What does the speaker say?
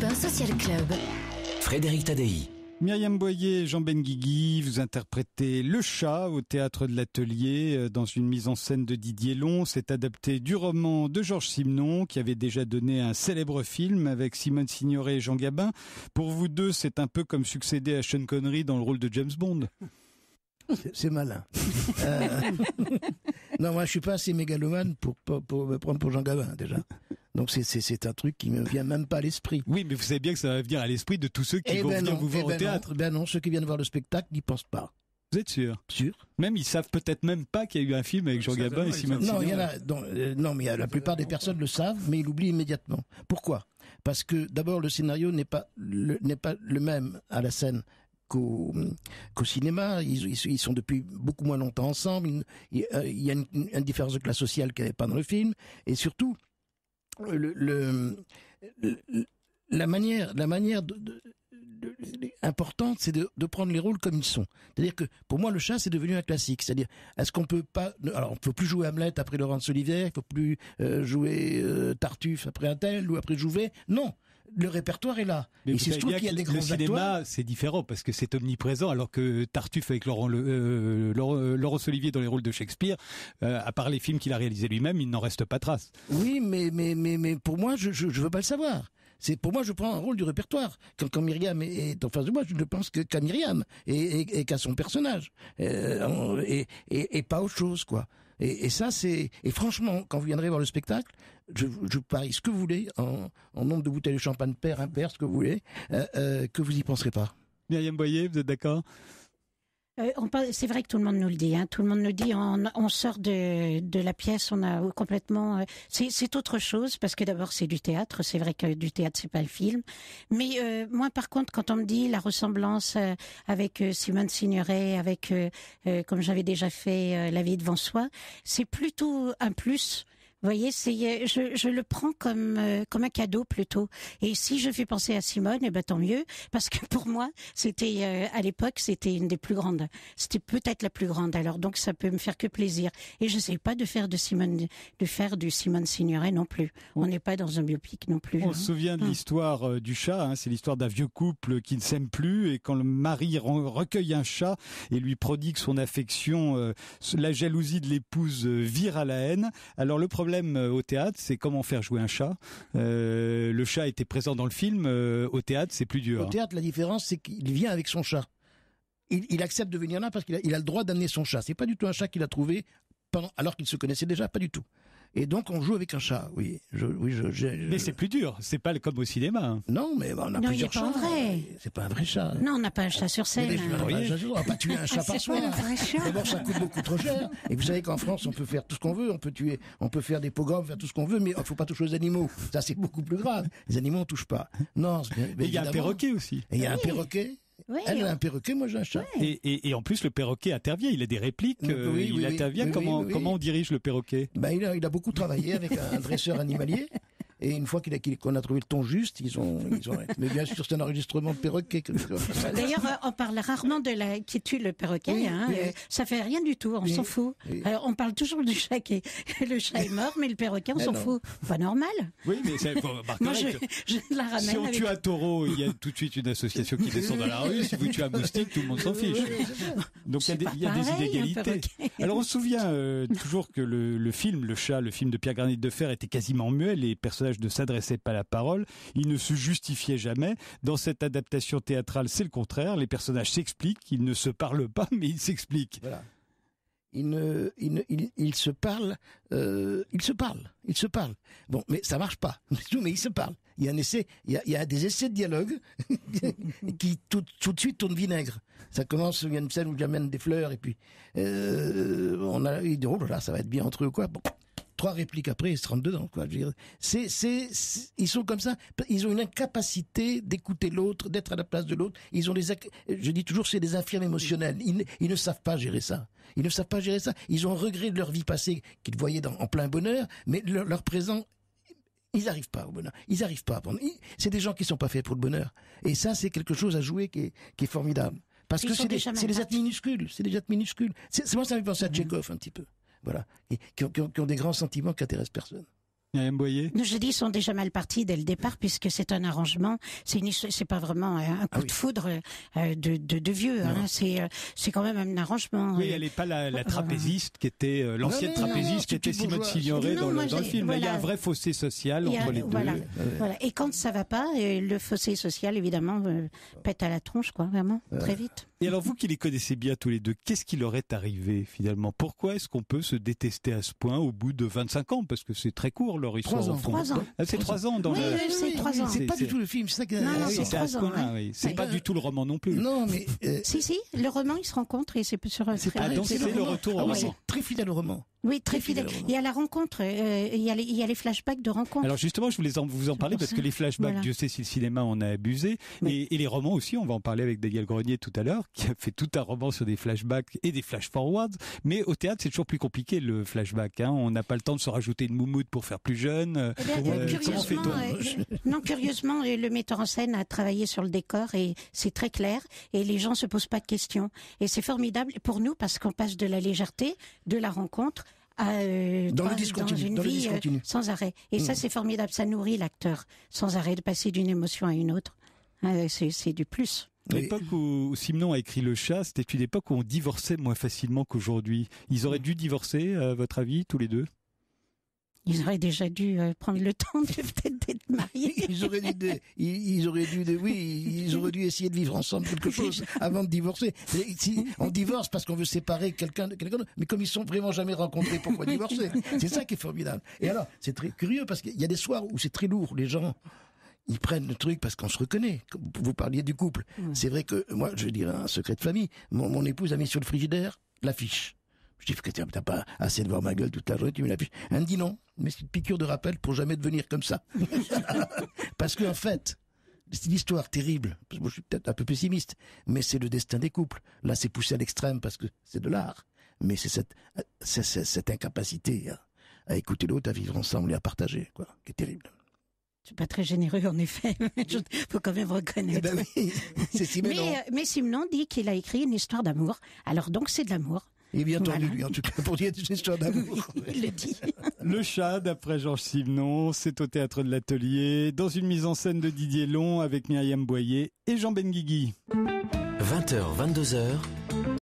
1 Social Club. Frédéric Tadei. Myriam Boyer et Jean Benguigui, vous interprétez Le Chat au Théâtre de l'Atelier dans une mise en scène de Didier Long. C'est adapté du roman de Georges Simenon qui avait déjà donné un célèbre film avec Simone Signoret et Jean Gabin. Pour vous deux, c'est un peu comme succéder à Sean Connery dans le rôle de James Bond. C'est malin. Non, moi je suis pas assez mégalomane pour me prendre pour Jean Gabin déjà. Donc c'est un truc qui me vient même pas à l'esprit. Oui, mais vous savez bien que ça va venir à l'esprit de tous ceux qui vont venir vous voir au théâtre. Non, ceux qui viennent voir le spectacle n'y pensent pas. Vous êtes sûr? Sûr. Même ils savent peut-être même pas qu'il y a eu un film avec Jean Gabin et Simone Signoret. Non, il y en a. Non, mais la plupart des personnes le savent, mais ils l'oublient immédiatement. Pourquoi? Parce que d'abord le scénario n'est pas le même à la scène qu'au cinéma. Ils sont depuis beaucoup moins longtemps ensemble. Il y a une différence de classe sociale qu'il n'y avait pas dans le film, et surtout la manière importante, c'est de prendre les rôles comme ils sont. C'est-à-dire que pour moi, Le Chat, c'est devenu un classique. C'est-à-dire, est-ce qu'on peut pas... Alors, on peut plus jouer Hamlet après Laurence Olivier, il faut plus jouer Tartuffe après un tel ou après Jouvet. Non, le répertoire est là. Mais il se trouve qu'il y a des grands acteurs. Le cinéma, c'est différent parce que c'est omniprésent, alors que Tartuffe avec Laurence Olivier dans les rôles de Shakespeare, à part les films qu'il a réalisés lui-même, il n'en reste pas trace. Oui, mais pour moi, je veux pas le savoir. Pour moi, je prends un rôle du répertoire. Quand Myriam est en face de moi, je ne pense qu'à Myriam et qu'à son personnage et pas autre chose, quoi. Et ça, et franchement, quand vous viendrez voir le spectacle, je parie ce que vous voulez en nombre de bouteilles de champagne pair, impair, ce que vous voulez, que vous y penserez pas. Myriam Boyer, vous êtes d'accord? C'est vrai que tout le monde nous le dit. Tout le monde nous dit. On sort de la pièce, on a complètement. C'est autre chose parce que d'abord c'est du théâtre. C'est vrai que du théâtre c'est pas le film. Mais moi par contre, quand on me dit la ressemblance avec Simone Signoret, avec comme j'avais déjà fait La vie devant soi, c'est plutôt un plus. Vous voyez, je le prends comme un cadeau plutôt. Et si je fais penser à Simone, tant mieux, parce que pour moi, c'était à l'époque, c'était une des plus grandes. C'était peut-être la plus grande. Alors donc, ça peut me faire que plaisir. Et je sais pas de faire du Simone Signoret non plus. On n'est pas dans un biopic non plus. On se souvient de l'histoire du chat. C'est l'histoire d'un vieux couple qui ne s'aime plus et quand le mari recueille un chat et lui prodigue son affection, la jalousie de l'épouse vire à la haine. Alors le problème au théâtre, c'est comment faire jouer un chat. Le chat était présent dans le film. Au théâtre, c'est plus dur. Au théâtre, la différence, c'est qu'il vient avec son chat. Il accepte de venir là parce qu'il a le droit d'amener son chat. C'est pas du tout un chat qu'il a trouvé alors qu'il se connaissait déjà, pas du tout. Et donc on joue avec un chat, oui. Mais c'est plus dur, c'est pas comme au cinéma. Non, mais on a plusieurs chats. Non, il n'est pas vrai. C'est pas un vrai chat. Non, on n'a pas un chat sur scène. On va pas tuer un chat par soir. D'abord, ça coûte beaucoup trop cher. Et vous savez qu'en France, on peut faire tout ce qu'on veut. On peut faire des pogroms, faire tout ce qu'on veut, mais il faut pas toucher aux animaux. Ça, c'est beaucoup plus grave. Les animaux, on touche pas. Non. Mais il y a un perroquet aussi. Et il y a un perroquet. Oui, elle a un perroquet, moi j'ai un chat. Et en plus le perroquet intervient, il a des répliques, il intervient. Comment on dirige le perroquet? Il a beaucoup travaillé avec un dresseur animalier. Et une fois qu'on a trouvé le ton juste, ils ont. Mais bien sûr, c'est un enregistrement de perroquet. D'ailleurs, on parle rarement de qui tue le perroquet. Oui. Ça fait rien du tout, on s'en fout. Oui. On parle toujours du chat le chat est mort, mais le perroquet, on s'en fout. Pas normal. Oui, mais c'est moi, je la ramène. Si on tue un taureau, il y a tout de suite une association qui descend dans la rue. Si vous tuez un moustique, tout le monde s'en fiche. Donc il y a des inégalités. Alors on se souvient toujours que le film Le Chat, le film de Pierre Granit de Fer, était quasiment muet. Les personnages ne s'adressaient pas la parole, ils ne se justifiaient jamais. Dans cette adaptation théâtrale, c'est le contraire. Les personnages s'expliquent, ils ne se parlent pas, mais ils s'expliquent. Voilà. Ils se parlent. Bon, mais ça marche pas. Mais ils se parlent. Il y a un essai, il y a des essais de dialogue qui tout de suite tournent vinaigre. Ça commence, il y a une scène où j'amène des fleurs et puis ils disent, oh là, ça va être bien entre eux, quoi. Bon. 3 répliques après, ils se rentrent dedans, quoi. Je veux dire, ils sont comme ça. Ils ont une incapacité d'écouter l'autre, d'être à la place de l'autre. Je dis toujours, c'est des infirmes émotionnels. Ils ne savent pas gérer ça. Ils ont un regret de leur vie passée qu'ils voyaient en plein bonheur, mais leur présent, ils n'arrivent pas au bonheur. Ils n'arrivent pas à prendre. C'est des gens qui sont pas faits pour le bonheur. Et ça, c'est quelque chose à jouer qui est formidable. Parce que c'est des êtres minuscules. Moi, ça me fait penser à Tchekhov un petit peu. Voilà. Et qui ont des grands sentiments qui intéressent personne. Myriam Boyer? Je dis, ils sont déjà mal partis dès le départ, puisque c'est un arrangement. C'est pas vraiment un coup de foudre de vieux. Hein. C'est quand même un arrangement. Oui, elle n'est pas la trapéziste qui était l'ancienne trapéziste qui était Simone Signoret dans le film. Voilà. Il y a un vrai fossé social entre les deux. Voilà. Et quand ça va pas, le fossé social évidemment pète à la tronche, quoi, vraiment, très vite. Et alors vous qui les connaissez bien tous les deux, qu'est-ce qui leur est arrivé finalement? Pourquoi est-ce qu'on peut se détester à ce point au bout de 25 ans? Parce que c'est très court leur histoire. 3 ans. Ah, c'est 3 ans dans c'est 3 ans. C'est pas du tout le film, c'est ça que... c'est à ce point-là, oui. C'est pas du tout le roman non plus. Non, mais... Si, le roman, ils se rencontrent et c'est sur un... donc c'est le retour au roman. C'est très fidèle au roman. Oui, très fidèle. Et à la rencontre, il y a les flashbacks de rencontre. Alors justement, je voulais vous en parler parce que les flashbacks, Dieu sait si le cinéma en a abusé, et les romans aussi, on va en parler avec Daniel Grenier tout à l'heure, qui a fait tout un roman sur des flashbacks et des flash-forwards, mais au théâtre, c'est toujours plus compliqué le flashback. Hein. On n'a pas le temps de se rajouter une moumoute pour faire plus jeune. Curieusement, le metteur en scène a travaillé sur le décor et c'est très clair, et les gens se posent pas de questions. Et c'est formidable pour nous parce qu'on passe de la légèreté, de la rencontre, dans une vie sans arrêt. Et ça, c'est formidable. Ça nourrit l'acteur sans arrêt de passer d'une émotion à une autre. C'est du plus. L'époque où Simenon a écrit Le Chat, c'était une époque où on divorçait moins facilement qu'aujourd'hui. Ils auraient dû divorcer, à votre avis, tous les deux? Ils auraient déjà dû prendre le temps de peut-être d'être mariés. Ils auraient dû essayer de vivre ensemble quelque chose avant de divorcer. Si on divorce parce qu'on veut séparer quelqu'un de quelqu'un d'autre, mais comme ils sont vraiment jamais rencontrés, pourquoi divorcer? C'est ça qui est formidable. Et alors, c'est très curieux parce qu'il y a des soirs où c'est très lourd. Les gens, ils prennent le truc parce qu'on se reconnaît. Vous parliez du couple. C'est vrai que moi, je vais dire un secret de famille. Mon épouse a mis sur le frigidaire l'affiche. Je dis, t'as pas assez de voir ma gueule toute la journée, tu mets l'affiche. Elle me dit non, mais c'est une piqûre de rappel pour jamais devenir comme ça. Parce qu'en fait, c'est une histoire terrible. Moi, je suis peut-être un peu pessimiste, mais c'est le destin des couples. Là, c'est poussé à l'extrême parce que c'est de l'art. Mais c'est cette incapacité à écouter l'autre, à vivre ensemble et à partager, quoi, qui est terrible. C'est pas très généreux, en effet. Faut quand même reconnaître. Eh ben oui, c'est Simenon. Mais Simenon dit qu'il a écrit une histoire d'amour. Alors donc, c'est de l'amour. Il est bien entendu, lui, en tout cas, pour dire une histoire d'amour. Il le dit. Le Chat, d'après Georges Simenon, c'est au Théâtre de l'Atelier, dans une mise en scène de Didier Long avec Myriam Boyer et Jean Benguigui. 20h, 22h.